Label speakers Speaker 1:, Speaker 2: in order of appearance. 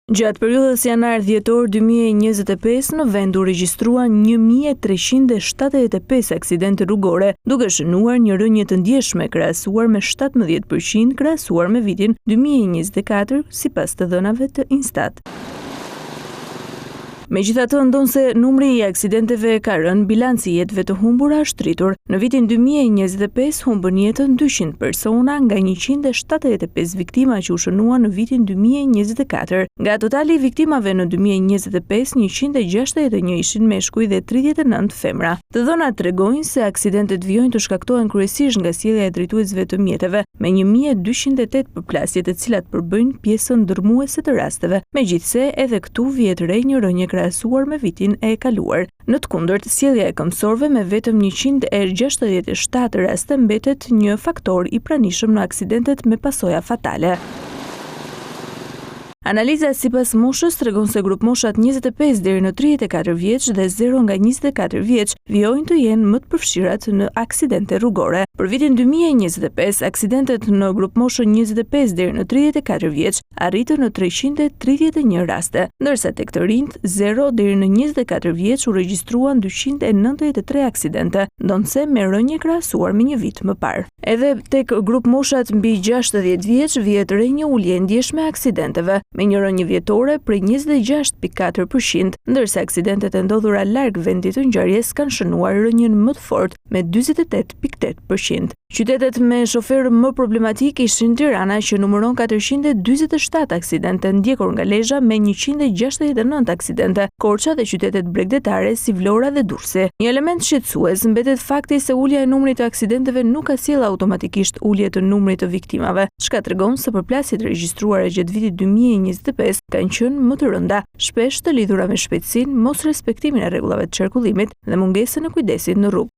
Speaker 1: Gjatë periudhës janar-dhjetor 2025 në vend u regjistruan 1375 aksidente rrugore, duke shënuar një rënje të ndjeshme krahasuar me 17% krahasuar me vitin 2024 sipas të dhënave të Instat. Megjithatë, ndonse numri i aksidenteve ka rënë, bilanci i jetëve të humbura është rritur. Në vitin 2025 humbën jetën 200 persona nga 175 viktima që u shënuan në vitin 2024. Nga totali i viktimave në 2025, 161 ishin meshkuj dhe 39 femra. Të dhënat tregojnë se aksidentet vijojnë të shkaktohen kryesisht nga sjellja e drejtuesve të mjeteve, me 1208 përplasje të cilat përbëjnë pjesën ndërmuese të rasteve. Megjithse, edhe këtu vihet re një rënje krahasuar me vitin e kaluar. Në të kundërt, sjellja e këmbësorëve me vetëm 167 raste mbetet një faktor i pranishëm në aksidentet me pasoja fatale. Analiza sipas moshës tregon se grup moshat 25 deri në 34 vjeç dhe 0 nga 24 vjeç vijojnë të jenë më të përfshirat në aksidente rrugore. Për vitin 2025, aksidentet në grup moshën 25 deri në 34 vjeç arritën në 331 raste, ndërsa tek të rinjt 0 deri në 24 vjeç u regjistruan 293 aksidente, ndonse me rënje krahasuar me një vit më parë. Edhe tek grup moshat mbi 60 vjeç vihet re një ulje e ndjeshme e aksidenteve, me një rënje vjetore prej 26.4%, ndërsa aksidentet e ndodhura larg vendit të ngjarjes kanë shënuar rënjen më të fortë me 48.8%. Qytetet me shoferë më problematik ishin Tirana, që numëron 447 aksidente, ndjekur nga Lezhë me 169 aksidente, Korça dhe qytetet bregdetare si Vlora dhe Durrësi. Një element shqetësues mbetet fakti se ulja e numrit të aksidenteve nuk ka sjellë automatikisht ulje të numrit të viktimave, çka tregon se përplasjet regjistruara gjatë vitit 2025 kanë qenë më të rënda, shpesh të lidhura me shpejtësinë, mos respektimin e rregullave të qarkullimit dhe mungesën e kujdesit në rrugë.